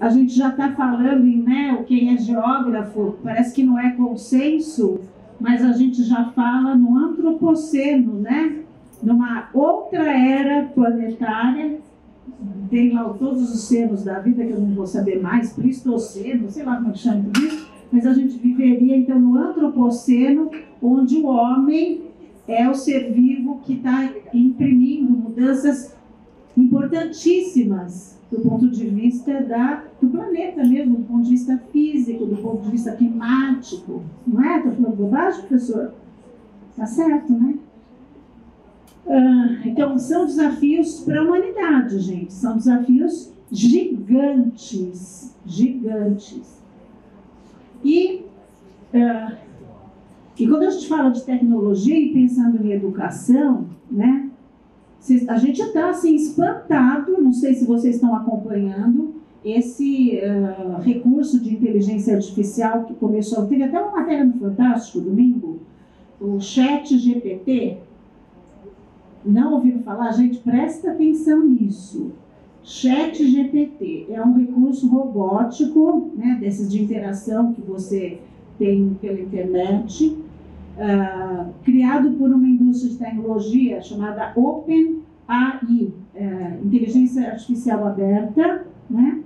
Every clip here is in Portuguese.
a gente já está falando em, né, quem é geógrafo, parece que não é consenso, mas a gente já fala no antropoceno, né? Numa outra era planetária, tem lá todos os cenos da vida, que eu não vou saber mais, Plistoceno, sei lá como é que chama tudo isso, mas a gente viveria então no antropoceno, onde o homem é o ser vivo que está imprimindo mudanças importantíssimas do ponto de vista do planeta mesmo, do ponto de vista físico, do ponto de vista climático. Não é? Estou falando bobagem, professor? Está certo, né? Então, são desafios para a humanidade, gente. São desafios gigantes, gigantes. E quando a gente fala de tecnologia e pensando em educação, né? A gente está assim, espantado, não sei se vocês estão acompanhando, esse recurso de inteligência artificial que começou, teve até uma matéria no Fantástico, domingo, o ChatGPT. Não ouviram falar? Gente, presta atenção nisso. ChatGPT é um recurso robótico, né, desses de interação que você tem pela internet, criado por uma indústria de tecnologia chamada OpenAI, inteligência artificial aberta, né?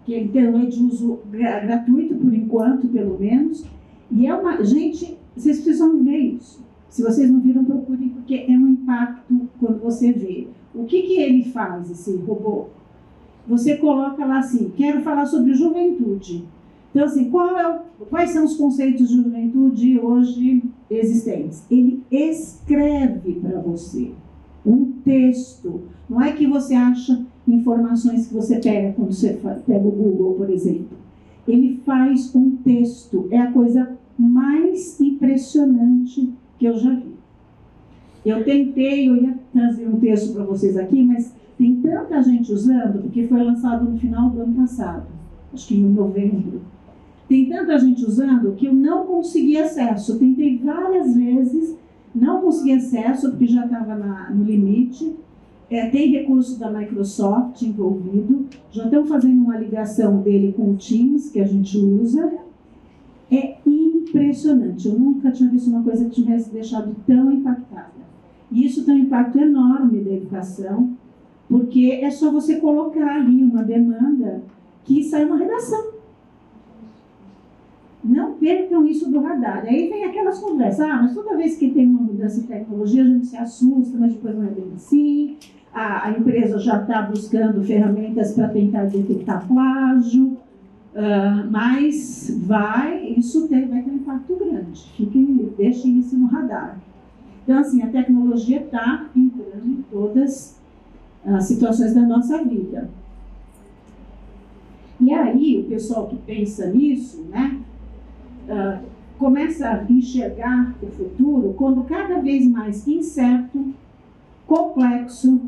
Que então é de uso gratuito por enquanto, pelo menos. E é uma... Gente, vocês precisam ver isso. Se vocês não viram, procurem, porque é um impacto quando você vê. O que ele faz, esse robô? Você coloca lá assim, quero falar sobre juventude. Então, assim, quais são os conceitos de juventude hoje existentes? Ele escreve para você um texto. Não é que você acha informações que você pega quando você pega o Google, por exemplo. Ele faz um texto. É a coisa mais impressionante que eu já vi. Eu ia trazer um texto para vocês aqui, mas tem tanta gente usando, porque foi lançado no final do ano passado, acho que em novembro. Tem tanta gente usando que eu não consegui acesso. Eu tentei várias vezes, não consegui acesso, porque já estava no limite. Tem recurso da Microsoft envolvido. Já estão fazendo uma ligação dele com o Teams, que a gente usa. É impressionante. Eu nunca tinha visto uma coisa que tivesse deixado tão impactada. E isso tem um impacto enorme da educação, porque é só você colocar ali uma demanda que sai uma redação. Não percam isso do radar. Aí vem aquelas conversas, mas toda vez que tem uma mudança de tecnologia, a gente se assusta, mas depois não é bem assim. A empresa já está buscando ferramentas para tentar detectar plágio, mas isso vai ter um impacto grande. Deixem isso no radar. Então, assim, a tecnologia está entrando em todas as situações da nossa vida. E aí, o pessoal que pensa nisso, né? Começa a enxergar o futuro quando cada vez mais incerto, complexo,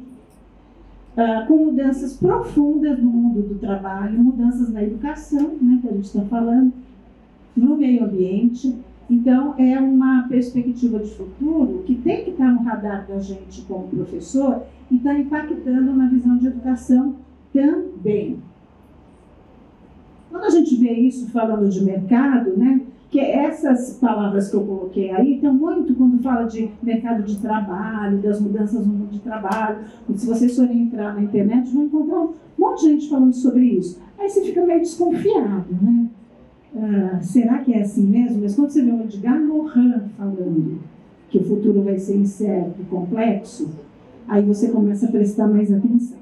com mudanças profundas no mundo do trabalho, mudanças na educação, né, que a gente está falando, no meio ambiente. Então, é uma perspectiva de futuro que tem que estar no radar da gente como professor e está impactando na visão de educação também. Quando a gente vê isso falando de mercado, né, que essas palavras que eu coloquei aí estão muito quando fala de mercado de trabalho, das mudanças no mundo de trabalho. Se vocês forem entrar na internet, vão encontrar um monte de gente falando sobre isso. Aí você fica meio desconfiado, né? Será que é assim mesmo? Mas quando você vê o Edgar Morin falando que o futuro vai ser incerto e complexo, aí você começa a prestar mais atenção.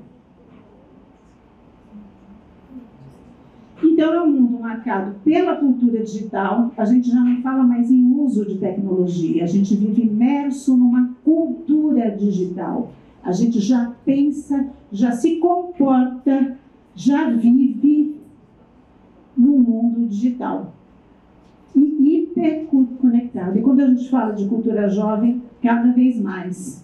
Então, é um mundo marcado pela cultura digital. A gente já não fala mais em uso de tecnologia. A gente vive imerso numa cultura digital. A gente já pensa, já se comporta, já vive no mundo digital. E hiperconectado. E quando a gente fala de cultura jovem, cada vez mais.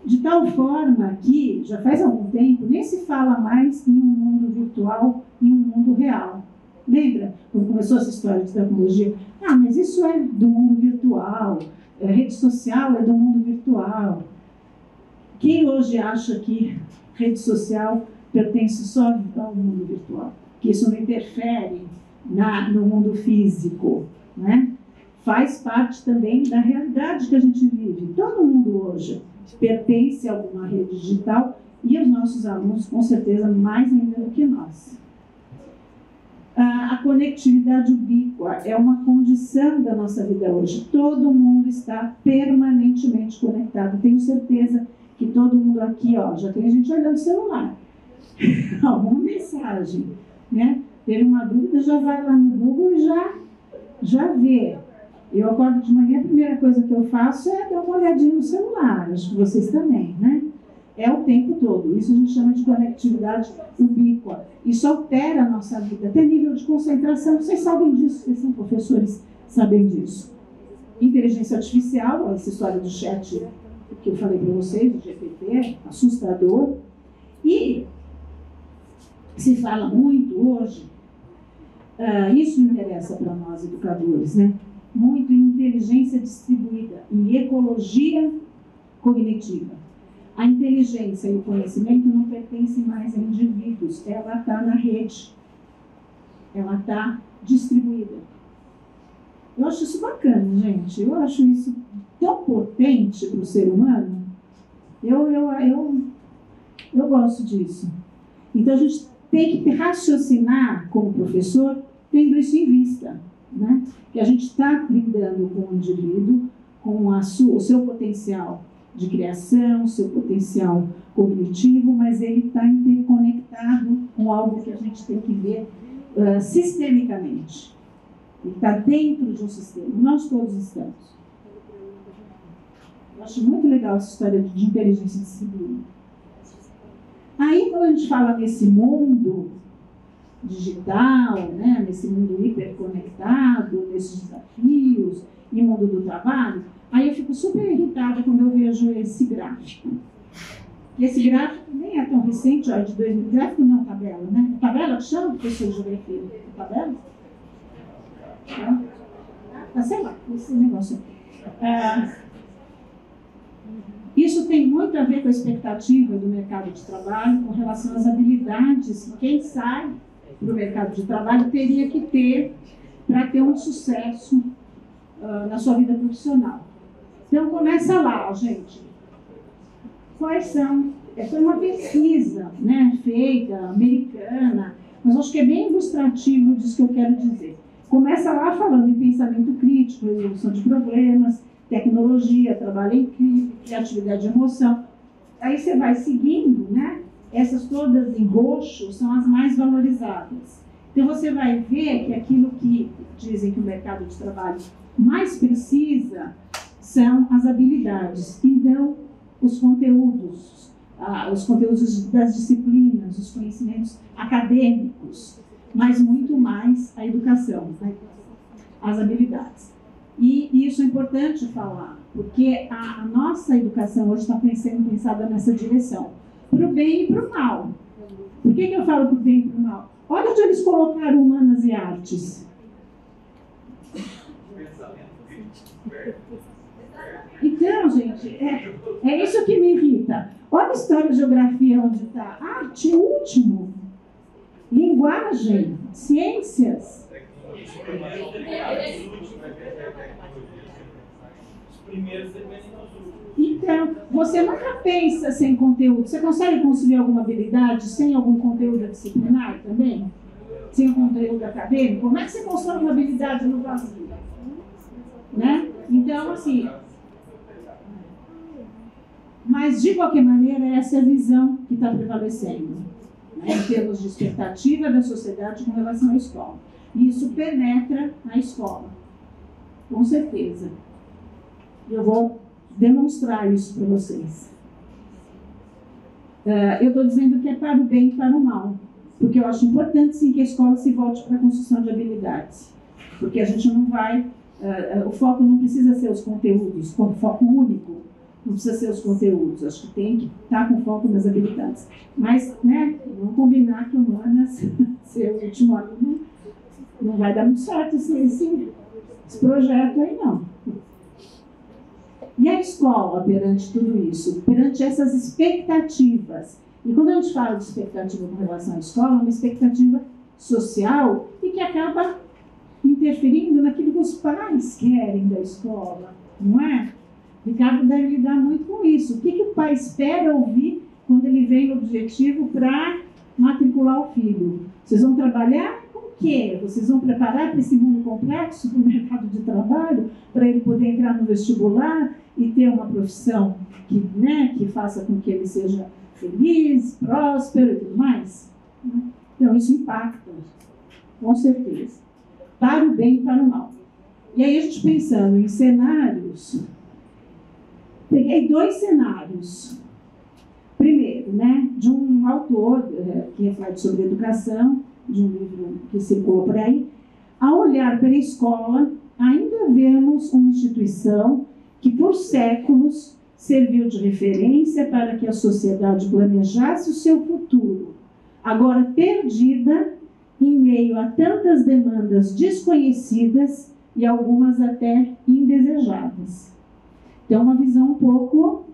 De tal forma que, já faz algum tempo, nem se fala mais em um mundo virtual e um mundo real. Lembra? Quando começou essa história de tecnologia? Mas isso é do mundo virtual, a rede social é do mundo virtual. Quem hoje acha que rede social pertence só ao mundo virtual? que isso não interfere no mundo físico, né? Faz parte também da realidade que a gente vive. Todo mundo hoje pertence a alguma rede digital e os nossos alunos, com certeza, mais ainda do que nós. A conectividade ubíqua é uma condição da nossa vida hoje. Todo mundo está permanentemente conectado. Tenho certeza que todo mundo aqui, ó, já tem gente olhando o celular. Alguma mensagem, né? Teve uma dúvida, já vai lá no Google e já vê. Eu acordo de manhã, a primeira coisa que eu faço é dar uma olhadinha no celular. Acho que vocês também, né? É o tempo todo. Isso a gente chama de conectividade ubíqua. Isso altera a nossa vida, até nível de concentração. Vocês sabem disso, vocês são professores, sabem disso. Inteligência artificial, essa história do chat que eu falei para vocês, do GPT, assustador. E se fala muito hoje, isso interessa para nós educadores, né? Muito em inteligência distribuída, em ecologia cognitiva. A inteligência e o conhecimento não pertencem mais a indivíduos, ela está na rede, ela está distribuída. Eu acho isso bacana, gente, eu acho isso tão potente para o ser humano, eu gosto disso. Então a gente tem que raciocinar como professor, tendo isso em vista, né? Que a gente está lidando com o indivíduo, com o seu potencial de criação, seu potencial cognitivo, mas ele está interconectado com algo que a gente tem que ver sistemicamente. Ele está dentro de um sistema, nós todos estamos. Eu acho muito legal essa história de inteligência distribuída. Aí, quando a gente fala nesse mundo digital, né, nesse mundo hiperconectado, nesses desafios, e mundo do trabalho, aí eu fico super irritada quando eu vejo esse gráfico. E esse gráfico nem é tão recente, ó, de 2000. Gráfico não, tabela, né? Tabela que chama, professor de geografia? Tabela? Sei lá, esse negócio aqui. Isso tem muito a ver com a expectativa do mercado de trabalho com relação às habilidades que quem sai para o mercado de trabalho teria que ter para ter um sucesso na sua vida profissional. Então, começa lá, gente. Quais são? Foi uma pesquisa, né, feita, americana, mas acho que é bem ilustrativo disso que eu quero dizer. Começa lá falando em pensamento crítico, resolução de problemas, tecnologia, trabalho em equipe, criatividade de emoção. Aí você vai seguindo, né? Essas todas em roxo são as mais valorizadas. Então você vai ver que aquilo que dizem que o mercado de trabalho mais precisa são as habilidades, e não os conteúdos das disciplinas, os conhecimentos acadêmicos, mas muito mais a educação, as habilidades. E isso é importante falar, porque a nossa educação hoje está pensada nessa direção, para o bem e para o mal. Por que eu falo para o bem e para o mal? Olha onde eles colocaram humanas e artes. Então, gente, é isso que me irrita. Olha a história de geografia onde está. Arte, último. Linguagem, ciências. Então, você nunca pensa sem conteúdo. Você consegue construir alguma habilidade sem algum conteúdo disciplinar também? Sem um conteúdo acadêmico? Como é que você constrói uma habilidade no vazio? Né? Então, assim... Mas, de qualquer maneira, essa é a visão que está prevalecendo, né, em termos de expectativa da sociedade com relação à escola. E isso penetra na escola, com certeza. Eu vou demonstrar isso para vocês. Eu estou dizendo que é para o bem e para o mal, porque eu acho importante, sim, que a escola se volte para a construção de habilidades, porque a gente não vai... o foco não precisa ser os conteúdos, o foco único. Não precisa ser os conteúdos, acho que tem que estar com foco nas habilidades. Mas, né, vamos combinar que humanas, ser o último aluno, não vai dar muito certo esse projeto aí, não. E a escola, perante tudo isso, perante essas expectativas, e quando a gente fala de expectativa com relação à escola, é uma expectativa social e que acaba interferindo naquilo que os pais querem da escola, não é? Ricardo deve lidar muito com isso. O que o pai espera ouvir quando ele vem no objetivo para matricular o filho? Vocês vão trabalhar com o quê? Vocês vão preparar para esse mundo complexo, para o mercado de trabalho, para ele poder entrar no vestibular e ter uma profissão que faça com que ele seja feliz, próspero e tudo mais? Então, isso impacta, com certeza, para o bem e para o mal. E aí, a gente pensando em cenários, peguei 2 cenários. Primeiro, de um autor que reflete sobre educação, de um livro que circulou por aí. Ao olhar para a escola, ainda vemos uma instituição que, por séculos, serviu de referência para que a sociedade planejasse o seu futuro, agora perdida em meio a tantas demandas desconhecidas e algumas até indesejadas. Então, uma visão um pouco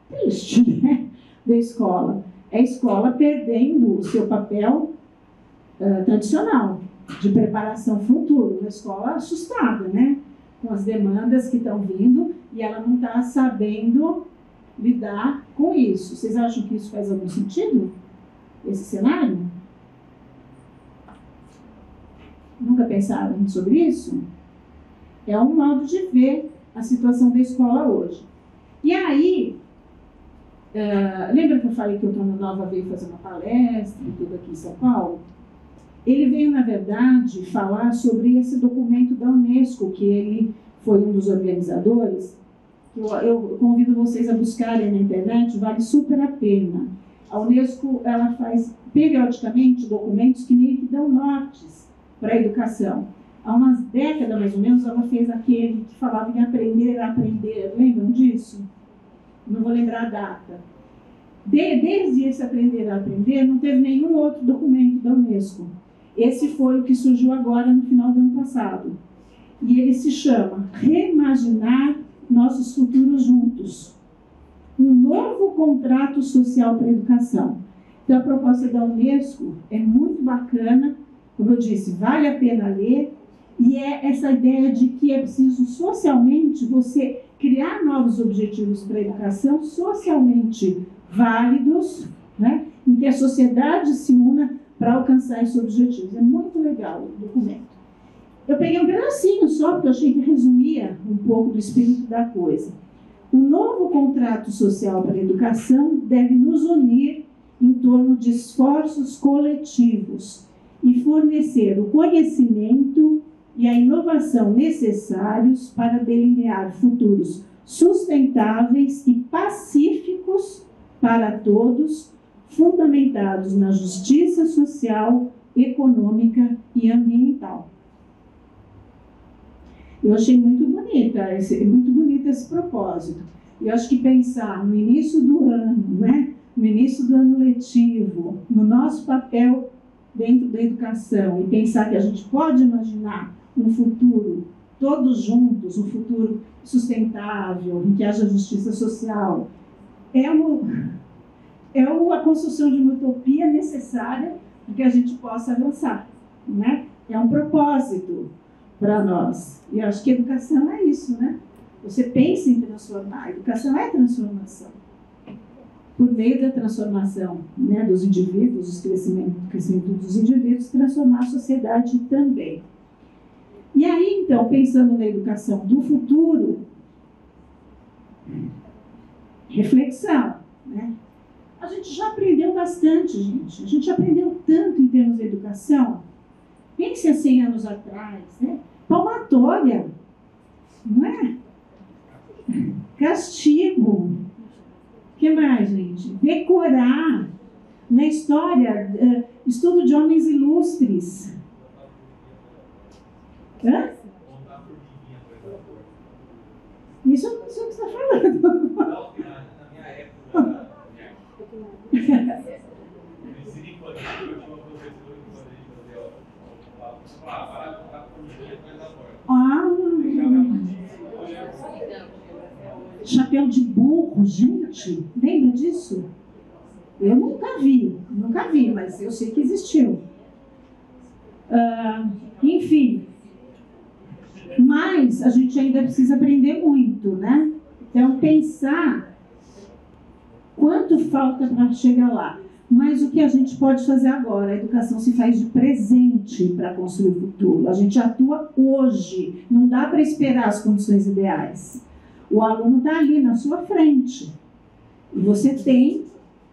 triste, da escola. É a escola perdendo o seu papel tradicional de preparação futuro. Uma escola assustada, com as demandas que estão vindo e ela não está sabendo lidar com isso. Vocês acham que isso faz algum sentido? Esse cenário? Nunca pensaram sobre isso? É um modo de ver a situação da escola hoje. E aí, lembra que eu falei que o Antônio Nova veio fazer uma palestra e tudo aqui em São Paulo? Ele veio, na verdade, falar sobre esse documento da Unesco, que ele foi um dos organizadores. Eu convido vocês a buscarem na internet, vale super a pena. A Unesco, ela faz periodicamente documentos que meio que dão nortes para a educação. Há umas décadas, mais ou menos, ela fez aquele que falava em aprender a aprender. Lembram disso? Não vou lembrar a data. Desde esse aprender a aprender, não teve nenhum outro documento da Unesco. Esse foi o que surgiu agora no final do ano passado. E ele se chama Reimaginar Nossos Futuros Juntos. Um novo contrato social para a educação. Então, a proposta da Unesco é muito bacana, como eu disse, vale a pena ler, e é essa ideia de que é preciso socialmente você criar novos objetivos para a educação socialmente válidos, em que a sociedade se una para alcançar esses objetivos. É muito legal o documento. Eu peguei um pedacinho só, porque eu achei que resumia um pouco do espírito da coisa. O novo contrato social para a educação deve nos unir em torno de esforços coletivos e fornecer o conhecimento e a inovação necessários para delinear futuros sustentáveis e pacíficos para todos, fundamentados na justiça social, econômica e ambiental. Eu achei muito bonito esse propósito. Eu acho que pensar no início do ano, no início do ano letivo, no nosso papel dentro da educação, e pensar que a gente pode imaginar um futuro todos juntos, um futuro sustentável, em que haja justiça social, é a construção de uma utopia necessária para que a gente possa avançar. É um propósito para nós. E eu acho que a educação é isso, Você pensa em transformar. A educação é transformação. Por meio da transformação dos indivíduos, do crescimento dos indivíduos, transformar a sociedade também. E aí, então, pensando na educação do futuro, reflexão, A gente já aprendeu bastante, gente. A gente aprendeu tanto em termos de educação. Pense há 100 anos atrás, Palmatória, não é? Castigo. O que mais, gente? Decorar. Na história, estudo de homens ilustres. Hã? Isso eu não sei o que você está falando. Não, na minha época, eu tinha uma professora que fazia formiguinha atrás da porta. Chapéu de burro, gente. Lembra disso? Eu nunca vi, mas eu sei que existiu. Enfim, mas a gente ainda precisa aprender muito, né? Então, pensar quanto falta para chegar lá. Mas o que a gente pode fazer agora? A educação se faz de presente para construir o futuro. A gente atua hoje. Não dá para esperar as condições ideais. O aluno está ali na sua frente. E você tem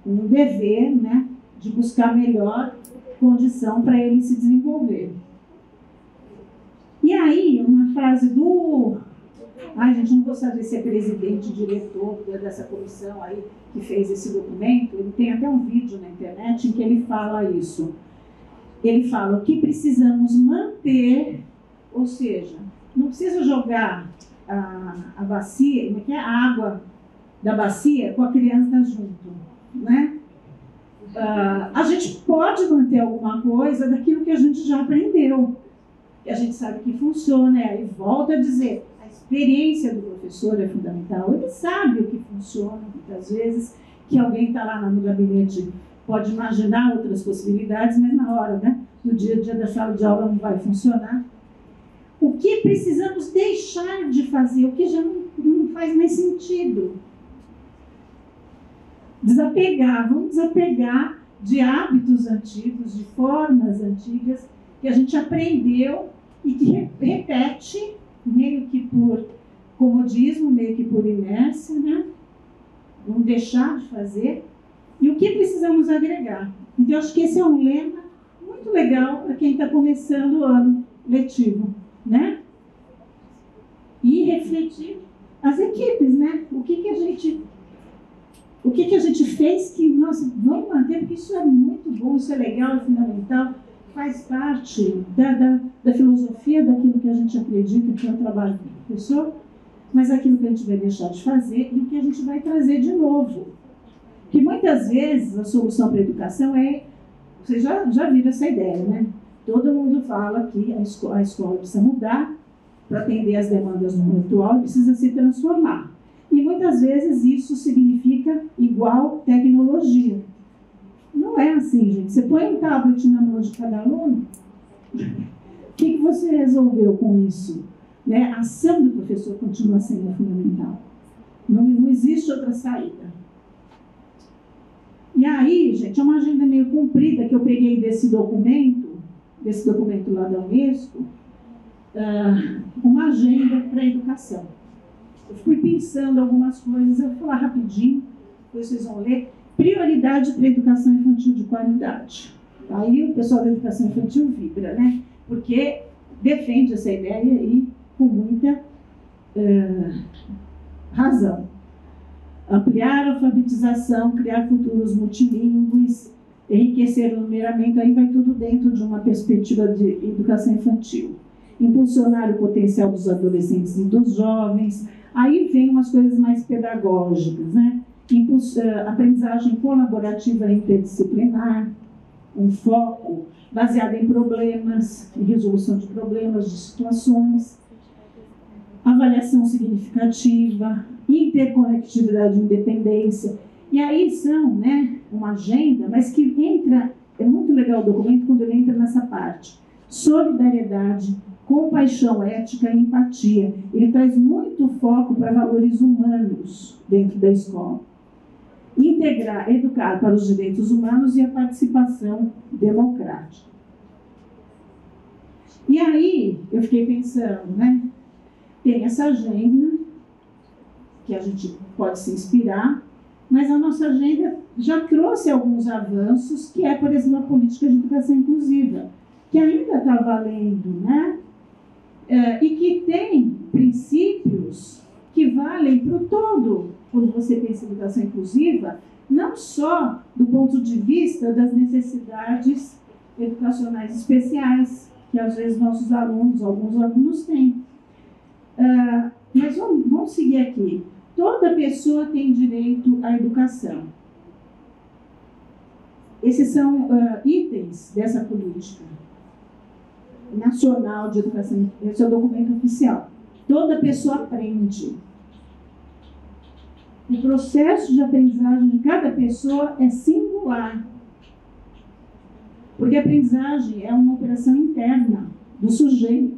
um dever, né, de buscar a melhor condição para ele se desenvolver. E aí, uma frase do... Ai, gente, não vou saber se é presidente, diretor dessa comissão aí que fez esse documento. Ele tem até um vídeo na internet em que ele fala isso. Ele fala o que precisamos manter, ou seja, não precisa jogar a bacia, que é a água da bacia com a criança junto, né? A gente pode manter alguma coisa daquilo que a gente já aprendeu, que a gente sabe que funciona, e volto a dizer, a experiência do professor é fundamental. Ele sabe o que funciona, muitas vezes, que alguém está lá no gabinete, pode imaginar outras possibilidades, mas na hora, né, no dia a dia da sala de aula não vai funcionar. O que precisamos deixar de fazer, o que já não faz mais sentido. Vamos desapegar de hábitos antigos, de formas antigas, que a gente aprendeu e que repete, meio que por comodismo, meio que por inércia, né? Vamos deixar de fazer. E o que precisamos agregar? Então, eu acho que esse é um lema muito legal para quem está começando o ano letivo, né? E refletir as equipes, né? O que a gente fez que nós vamos manter, porque isso é muito bom, isso é legal, é fundamental, faz parte da filosofia daquilo que a gente acredita que é o trabalho do professor, mas aquilo que a gente vai deixar de fazer e o que a gente vai trazer de novo. Que muitas vezes a solução para a educação é, vocês já viram essa ideia, né? Todo mundo fala que a escola precisa mudar para atender as demandas do mundo atual e precisa se transformar. E muitas vezes isso significa igual tecnologia. Não é assim, gente. Você põe um tablet na mão de cada aluno, o que você resolveu com isso? Né? A ação do professor continua sendo fundamental. Não existe outra saída. E aí, gente, é uma agenda meio comprida que eu peguei desse documento lá da Unesco, uma agenda para a educação. Eu fui pensando algumas coisas, eu vou falar rapidinho, depois vocês vão ler. Prioridade para a educação infantil de qualidade. Aí o pessoal da educação infantil vibra, né? Porque defende essa ideia e com muita razão. Ampliar a alfabetização, criar futuros multilingües, enriquecer o numeramento, aí vai tudo dentro de uma perspectiva de educação infantil. Impulsionar o potencial dos adolescentes e dos jovens. Aí vem umas coisas mais pedagógicas, né? Aprendizagem colaborativa interdisciplinar, um foco baseado em problemas, em resolução de problemas, de situações, avaliação significativa, interconectividade e independência. E aí são, né, uma agenda, mas que entra, é muito legal o documento quando ele entra nessa parte. Solidariedade, compaixão ética e empatia. Ele traz muito foco para valores humanos dentro da escola. Integrar, educar para os direitos humanos e a participação democrática. E aí, eu fiquei pensando, né? Tem essa agenda, que a gente pode se inspirar, mas a nossa agenda já trouxe alguns avanços, que é, por exemplo, a política de educação inclusiva, que ainda está valendo, né? E que tem princípios que valem para o todo, quando você pensa em educação inclusiva, não só do ponto de vista das necessidades educacionais especiais, que às vezes alguns alunos têm. Mas vamos seguir aqui. Toda pessoa tem direito à educação. Esses são itens dessa política nacional de educação. Esse é o documento oficial. Toda pessoa aprende. O processo de aprendizagem de cada pessoa é singular. Porque a aprendizagem é uma operação interna do sujeito.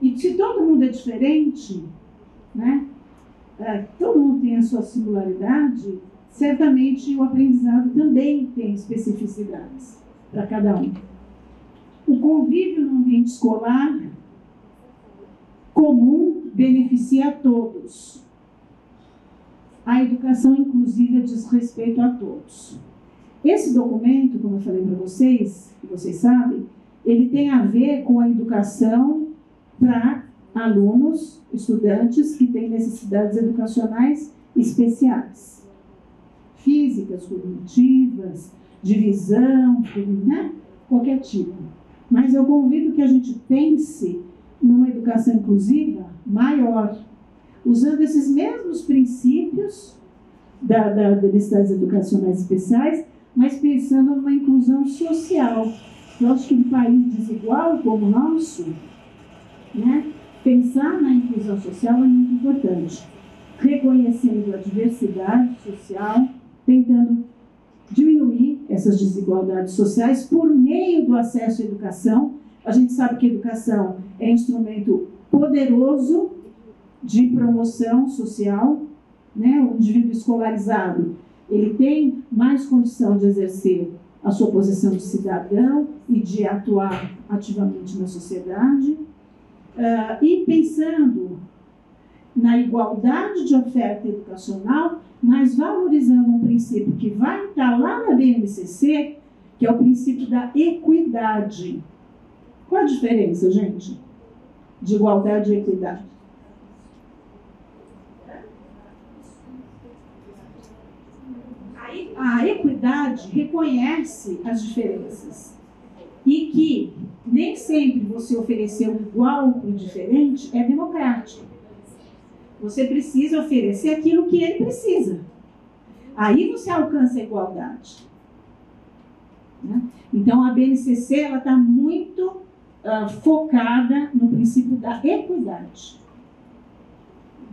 E se todo mundo é diferente, né, todo mundo tem a sua singularidade, certamente o aprendizado também tem especificidades para cada um. O convívio no ambiente escolar comum beneficia a todos. A educação inclusiva diz respeito a todos. Esse documento, como eu falei para vocês, que vocês sabem, ele tem a ver com a educação para alunos, estudantes que têm necessidades educacionais especiais. Físicas, cognitivas, de visão, né? Qualquer tipo. Mas eu convido que a gente pense numa educação inclusiva maior, usando esses mesmos princípios das necessidades educacionais especiais, mas pensando numa inclusão social. Eu acho que um país desigual como o nosso, né, pensar na inclusão social é muito importante, reconhecendo a diversidade social, tentando diminuir essas desigualdades sociais por meio do acesso à educação. A gente sabe que a educação é um instrumento poderoso de promoção social, né? O indivíduo escolarizado, ele tem mais condição de exercer a sua posição de cidadão e de atuar ativamente na sociedade. E pensando na igualdade de oferta educacional, mas valorizando um princípio que vai estar lá na BNCC, que é o princípio da equidade. Qual a diferença, gente, de igualdade e equidade? A equidade reconhece as diferenças e que nem sempre você oferecer o igual para o diferente é democrático. Você precisa oferecer aquilo que ele precisa. Aí você alcança a igualdade. Né? Então, a BNCC está muito focada no princípio da equidade.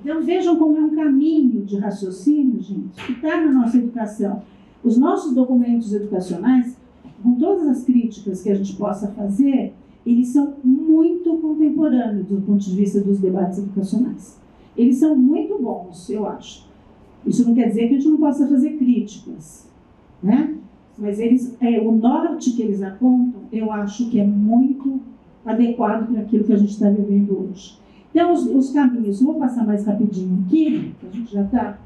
Então, vejam como é um caminho de raciocínio, gente, que está na nossa educação. Os nossos documentos educacionais, com todas as críticas que a gente possa fazer, eles são muito contemporâneos do ponto de vista dos debates educacionais. Eles são muito bons, eu acho. Isso não quer dizer que a gente não possa fazer críticas, né? Mas o norte que eles apontam, eu acho que é muito adequado para aquilo que a gente está vivendo hoje. Então, os caminhos, vou passar mais rapidinho aqui, que a gente já está.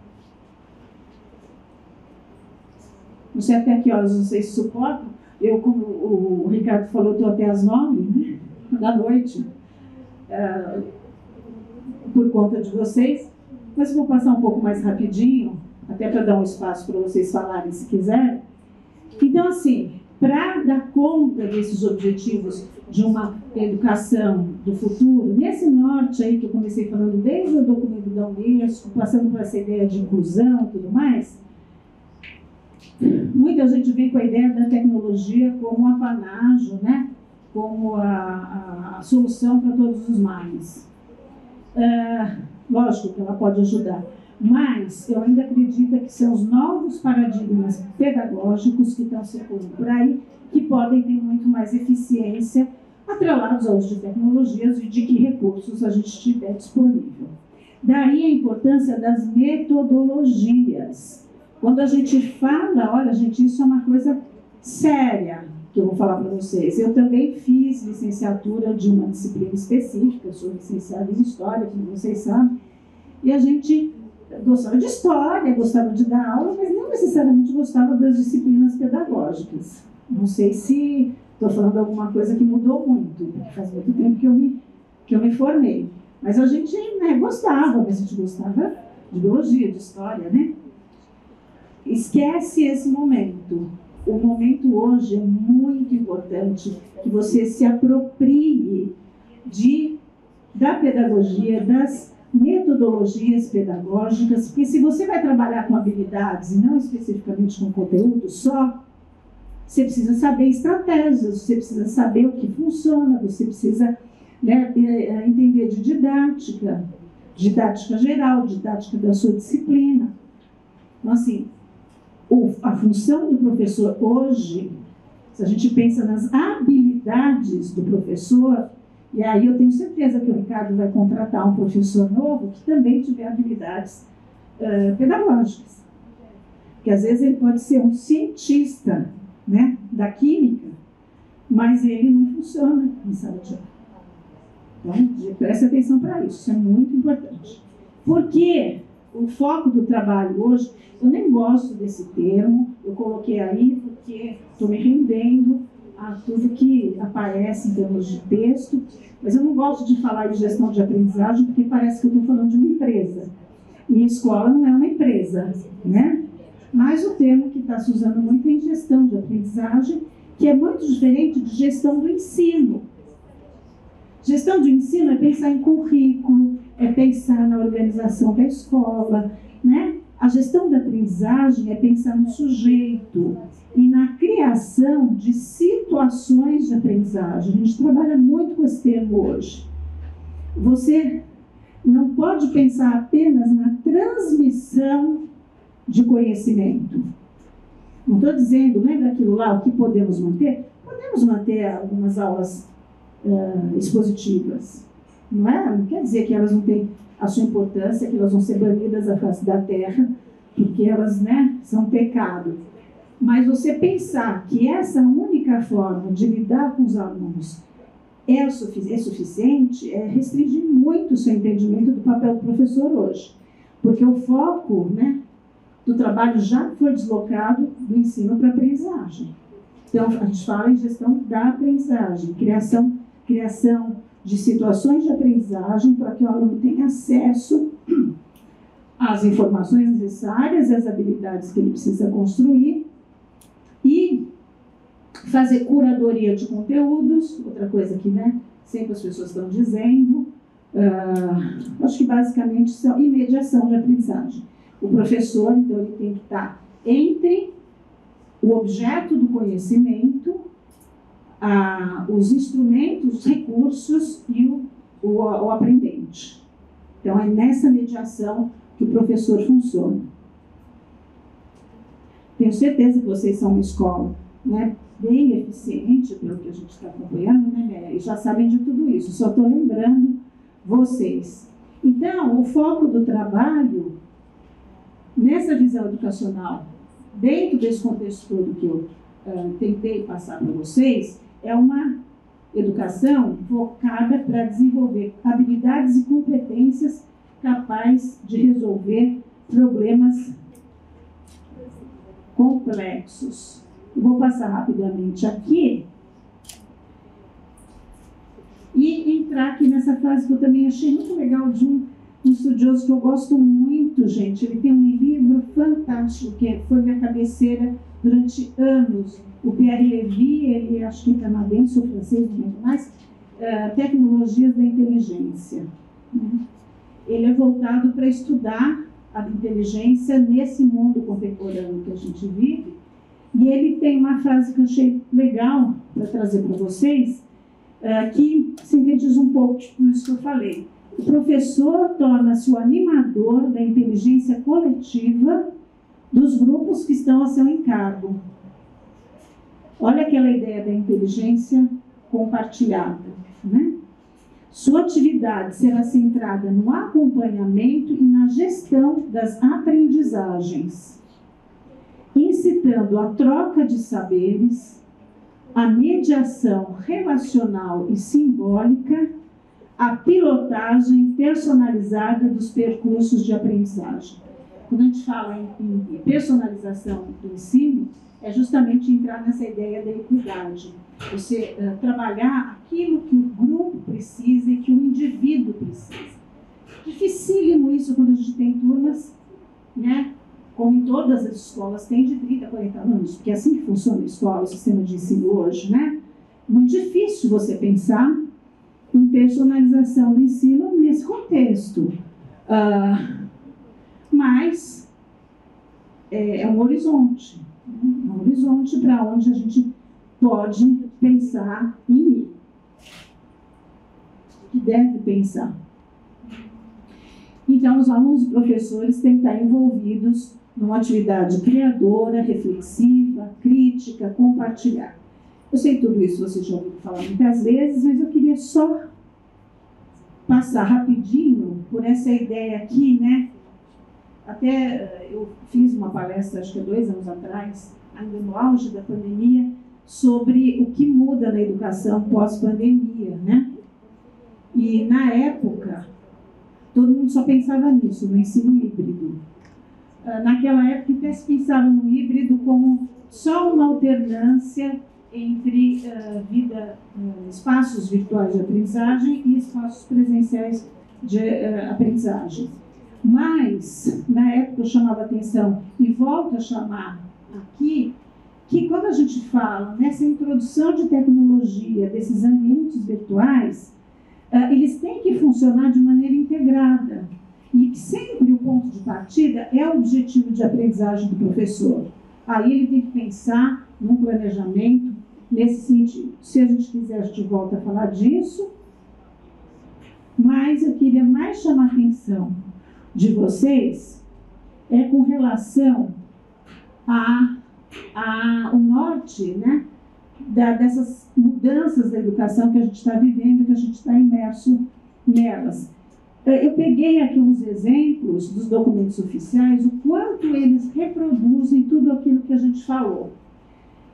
Não sei até que horas vocês suportam. Eu, como o Ricardo falou, estou até às 9, né, da noite, por conta de vocês. Mas vou passar um pouco mais rapidinho, até para dar um espaço para vocês falarem se quiserem. Então, assim, para dar conta desses objetivos de uma educação do futuro, nesse norte aí que eu comecei falando desde o documento da Unesco, passando por essa ideia de inclusão e tudo mais, muita gente vem com a ideia da tecnologia como um apanágio, né? Como a solução para todos os males. Lógico que ela pode ajudar, mas eu ainda acredito que são os novos paradigmas pedagógicos que estão circulando por aí, que podem ter muito mais eficiência, atrelados ao uso de tecnologias e de que recursos a gente tiver disponível. Daí a importância das metodologias. Quando a gente fala, olha, gente, isso é uma coisa séria que eu vou falar para vocês. Eu também fiz licenciatura de uma disciplina específica, eu sou licenciada em História, como vocês sabem, e a gente gostava de História, gostava de dar aula, mas não necessariamente gostava das disciplinas pedagógicas. Não sei se estou falando alguma coisa que mudou muito, porque faz muito tempo que eu me formei. Mas a gente, né, gostava, mas a gente gostava de biologia, de História, né? Esquece esse momento. O momento hoje é muito importante que você se aproprie da pedagogia, das metodologias pedagógicas, porque se você vai trabalhar com habilidades e não especificamente com conteúdo só, você precisa saber estratégias, você precisa saber o que funciona, você precisa, né, entender de didática geral, didática da sua disciplina. Então, assim, a função do professor hoje Se a gente pensa nas habilidades do professor, e aí eu tenho certeza que o Ricardo vai contratar um professor novo que também tiver habilidades pedagógicas. Porque às vezes ele pode ser um cientista, né, da química, mas ele não funciona em sala de aula. Então, preste atenção para isso, isso é muito importante. Porque o foco do trabalho hoje, eu nem gosto desse termo, eu coloquei aí porque estou me rendendo a tudo que aparece em termos de texto, mas eu não gosto de falar de gestão de aprendizagem porque parece que eu estou falando de uma empresa. E escola não é uma empresa, né? Mas o termo que está se usando muito é em gestão de aprendizagem, que é muito diferente de gestão do ensino. Gestão de ensino é pensar em currículo, é pensar na organização da escola, né? A gestão da aprendizagem é pensar no sujeito e na criação de situações de aprendizagem. A gente trabalha muito com esse termo hoje. Você não pode pensar apenas na transmissão de conhecimento. Não estou dizendo, lembra aquilo lá, o que podemos manter? Podemos manter algumas aulas expositivas, não é? Não quer dizer que elas não têm a sua importância, que elas vão ser banidas da face da terra, porque elas, né, são pecado. Mas você pensar que essa única forma de lidar com os alunos é suficiente, é restringir muito o seu entendimento do papel do professor hoje. Porque o foco, né, do trabalho já foi deslocado do ensino para a aprendizagem. Então, a gente fala em gestão da aprendizagem, criação de situações de aprendizagem para que o aluno tenha acesso às informações necessárias e às habilidades que ele precisa construir e fazer curadoria de conteúdos, outra coisa que, né, sempre as pessoas estão dizendo, acho que basicamente são mediação de aprendizagem. O professor, então, ele tem que estar entre o objeto do conhecimento, os instrumentos, os recursos e o aprendente. Então, é nessa mediação que o professor funciona. Tenho certeza que vocês são uma escola, né, bem eficiente, pelo que a gente está acompanhando, né, e já sabem de tudo isso. Só estou lembrando vocês. Então, o foco do trabalho, nessa visão educacional, dentro desse contexto todo que eu tentei passar para vocês, é uma educação focada para desenvolver habilidades e competências capazes de resolver problemas complexos. Eu vou passar rapidamente aqui e entrar aqui nessa fase que eu também achei muito legal de um estudioso que eu gosto muito, gente. Ele tem um livro fantástico, que foi minha cabeceira durante anos. O Pierre Levy, ele acho que é canadense ou francês, não lembro mais, Tecnologias da Inteligência. Ele é voltado para estudar a inteligência nesse mundo contemporâneo que a gente vive. E ele tem uma frase que eu achei legal para trazer para vocês, que sintetiza um pouco tudo isso que eu falei. O professor torna-se o animador da inteligência coletiva dos grupos que estão a seu encargo. Olha aquela ideia da inteligência compartilhada, né? Sua atividade será centrada no acompanhamento e na gestão das aprendizagens, incitando a troca de saberes, a mediação relacional e simbólica, a pilotagem personalizada dos percursos de aprendizagem. Quando a gente fala em personalização do ensino, é justamente entrar nessa ideia da equidade. Você trabalhar aquilo que o grupo precisa e que o indivíduo precisa. Dificílimo isso quando a gente tem turmas, né? Como em todas as escolas, tem de 30 a 40 alunos, porque é assim que funciona a escola, o sistema de ensino hoje, né? Muito difícil você pensar em personalização do ensino nesse contexto. Mas é um horizonte. Um horizonte para onde a gente pode pensar em ir. Que deve pensar. Então, os alunos e professores têm que estar envolvidos numa atividade criadora, reflexiva, crítica, compartilhar. Eu sei tudo isso, vocês já ouviram falar muitas vezes, mas eu queria só passar rapidinho por essa ideia aqui, né? Até eu fiz uma palestra, acho que há 2 anos atrás, ainda no auge da pandemia, sobre o que muda na educação pós-pandemia, né? E, na época, todo mundo só pensava nisso, no ensino híbrido. Naquela época, até se pensava no híbrido como só uma alternância entre espaços virtuais de aprendizagem e espaços presenciais de aprendizagem. Mas, na época, eu chamava atenção, e volto a chamar aqui, que quando a gente fala nessa introdução de tecnologia, desses ambientes virtuais, eles têm que funcionar de maneira integrada. E que sempre o ponto de partida é o objetivo de aprendizagem do professor. Aí ele tem que pensar num planejamento nesse sentido. Se a gente quiser, a gente volta a falar disso. Mas eu queria mais chamar a atenção de vocês com relação ao norte, né, dessas mudanças da educação que a gente está vivendo, que a gente está imerso nelas. Eu peguei aqui uns exemplos dos documentos oficiais, o quanto eles reproduzem tudo aquilo que a gente falou.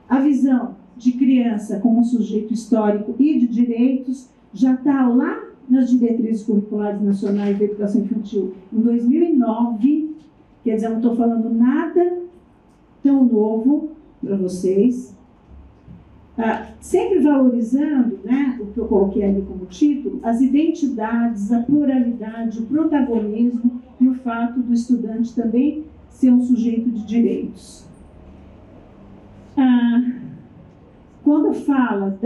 A visão de criança como sujeito histórico e de direitos já está lá nas diretrizes curriculares nacionais da educação infantil em 2009, quer dizer, eu não estou falando nada tão novo para vocês, sempre valorizando, né, o que eu coloquei ali como título, as identidades, a pluralidade, o protagonismo e o fato do estudante também ser um sujeito de direitos. Quando fala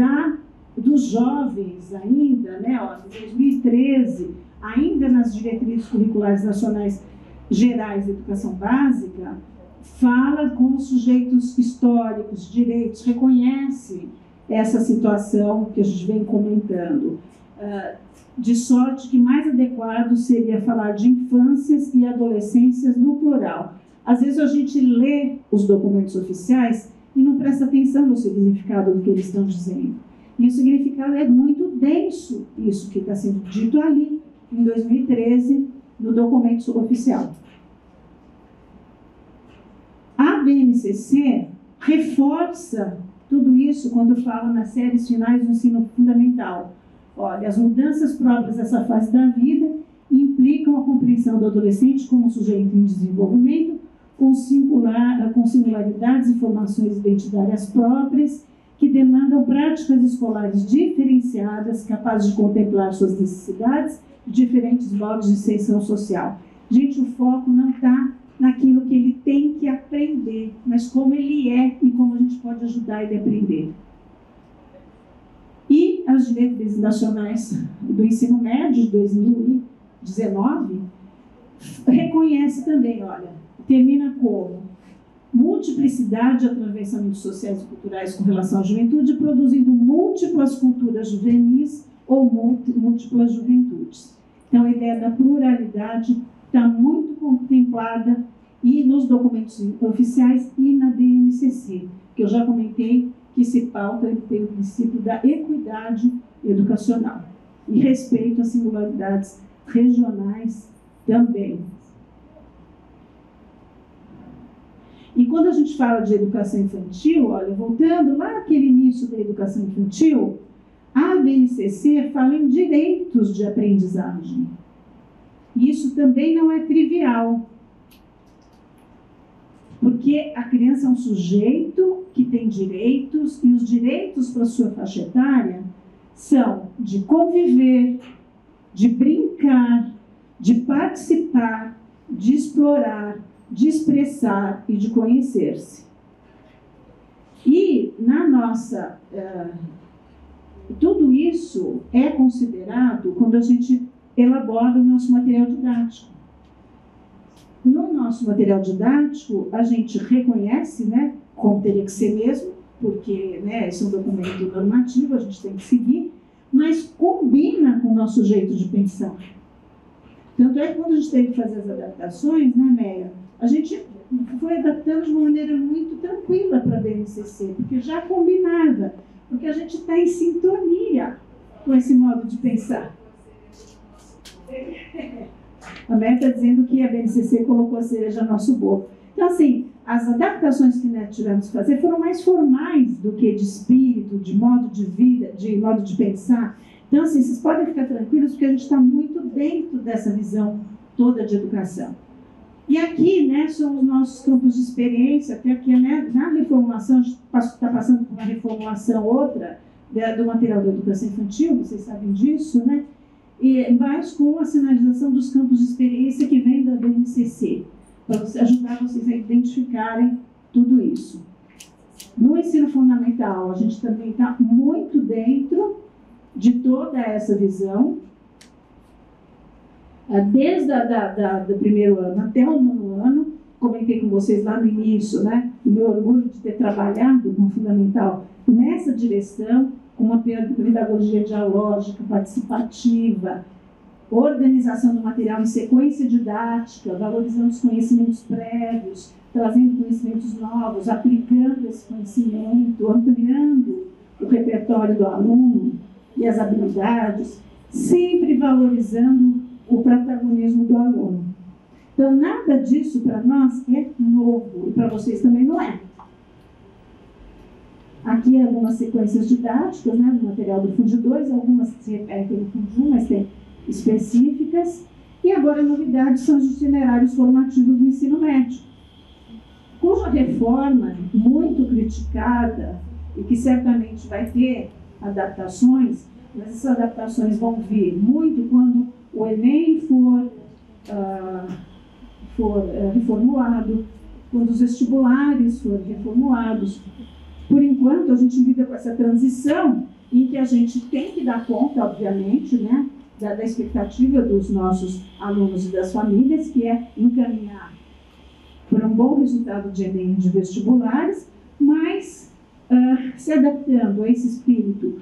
dos jovens ainda, né, em 2013, ainda nas diretrizes curriculares nacionais gerais de educação básica, fala com sujeitos históricos, direitos, reconhece essa situação que a gente vem comentando. De sorte que mais adequado seria falar de infâncias e adolescências no plural. Às vezes a gente lê os documentos oficiais e não presta atenção no significado do que eles estão dizendo. E o significado é muito denso, isso que está sendo dito ali, em 2013, no documento oficial. A BNCC reforça tudo isso quando fala nas séries finais do ensino fundamental. Olha, as mudanças próprias dessa fase da vida implicam a compreensão do adolescente como sujeito em desenvolvimento, com singularidades e formações identitárias próprias, que demandam práticas escolares diferenciadas, capazes de contemplar suas necessidades de diferentes modos de inserção social. Gente, o foco não está naquilo que ele tem que aprender, mas como ele é e como a gente pode ajudar ele a aprender. E as diretrizes nacionais do ensino médio de 2019 reconhece também, olha, termina como multiplicidade de atravessamentos sociais e culturais com relação à juventude, produzindo múltiplas culturas juvenis ou múltiplas juventudes. Então, a ideia da pluralidade está muito contemplada e nos documentos oficiais e na BNCC, que eu já comentei que se pauta pelo princípio da equidade educacional e respeito às singularidades regionais também. E quando a gente fala de educação infantil, olha, voltando lá naquele início da educação infantil, a BNCC fala em direitos de aprendizagem. E isso também não é trivial, porque a criança é um sujeito que tem direitos, e os direitos para a sua faixa etária são de conviver, de brincar, de participar, de explorar, de expressar e de conhecer-se. E na nossa... tudo isso é considerado quando a gente elabora o nosso material didático. No nosso material didático, a gente reconhece, né, como teria que ser mesmo, porque, né, esse é um documento normativo, a gente tem que seguir, mas combina com o nosso jeito de pensar. Tanto é que quando a gente teve que fazer as adaptações, né, Meia, a gente foi adaptando de uma maneira muito tranquila para a BNCC, porque já combinava. porque a gente está em sintonia com esse modo de pensar. A Mé está dizendo que a BNCC colocou a cereja no nosso bolo. Então, assim, as adaptações que nós tivemos que fazer foram mais formais do que de espírito, de modo de vida, de modo de pensar. Então, assim, vocês podem ficar tranquilos, porque a gente está muito dentro dessa visão toda de educação. E aqui, né, são os nossos campos de experiência, até aqui, né, na reformulação, a gente está passando por uma reformulação outra do material da educação infantil, vocês sabem disso, né? Mas com a sinalização dos campos de experiência que vem da BNCC, para ajudar vocês a identificarem tudo isso. No ensino fundamental, a gente também está muito dentro de toda essa visão, desde do primeiro ano até o nono ano. Comentei com vocês lá no início, né, o meu orgulho de ter trabalhado com o fundamental nessa direção, com uma pedagogia dialógica, participativa, organização do material em sequência didática, valorizando os conhecimentos prévios, trazendo conhecimentos novos, aplicando esse conhecimento, ampliando o repertório do aluno e as habilidades, sempre valorizando o protagonismo do aluno. Então, nada disso para nós é novo, e para vocês também não é. Aqui algumas sequências didáticas, né, do material do Fundo 2, algumas que se repetem no Fundo 1, mas tem específicas. E agora a novidade são os itinerários formativos do ensino médio, cuja reforma, muito criticada, e que certamente vai ter adaptações, mas essas adaptações vão vir muito quando o Enem for reformulado, quando os vestibulares forem reformulados. Por enquanto, a gente lida com essa transição em que a gente tem que dar conta, obviamente, né, da expectativa dos nossos alunos e das famílias, que é encaminhar para um bom resultado de Enem e de vestibulares, mas se adaptando a esse espírito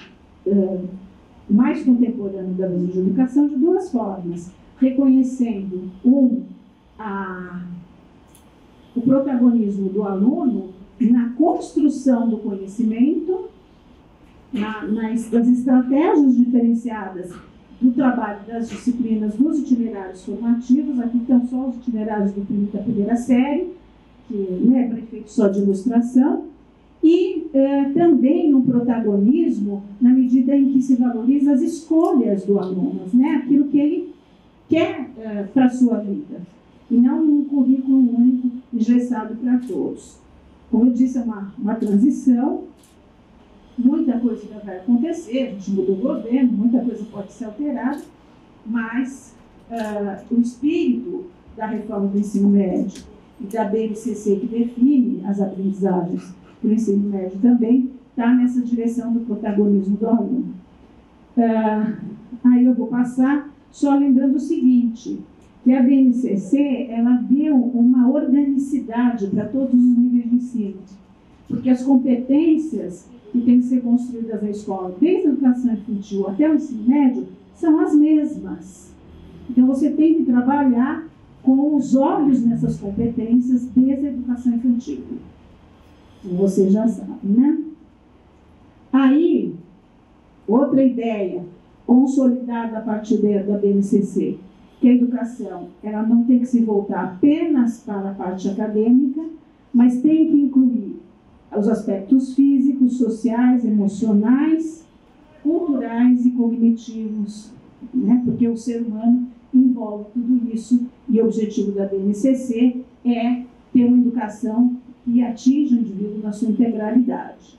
mais contemporâneo da visão de educação de duas formas, reconhecendo o protagonismo do aluno na construção do conhecimento, das estratégias diferenciadas do trabalho das disciplinas dos itinerários formativos. Aqui estão só os itinerários da primeira série, que é para efeito só de ilustração, e também um protagonismo na medida em que se valoriza as escolhas do aluno, né? Aquilo que ele quer para a sua vida, e não um currículo único engessado para todos. Como eu disse, é uma transição, muita coisa ainda vai acontecer, a gente mudou o governo, muita coisa pode ser alterada, mas o espírito da reforma do ensino médio e da BNCC, que define as aprendizagens para o ensino médio também, está nessa direção do protagonismo do aluno. Aí eu vou passar só lembrando o seguinte, que a BNCC, ela deu uma organicidade para todos os níveis de ensino, porque as competências que têm que ser construídas na escola, desde a educação infantil até o ensino médio, são as mesmas. Então, você tem que trabalhar com os olhos nessas competências desde a educação infantil. Você já sabe, né? Aí, outra ideia consolidada a partir da BNCC, que a educação ela não tem que se voltar apenas para a parte acadêmica, mas tem que incluir os aspectos físicos, sociais, emocionais, culturais e cognitivos, né? Porque o ser humano envolve tudo isso, e o objetivo da BNCC é ter uma educação que atinja o indivíduo na sua integralidade.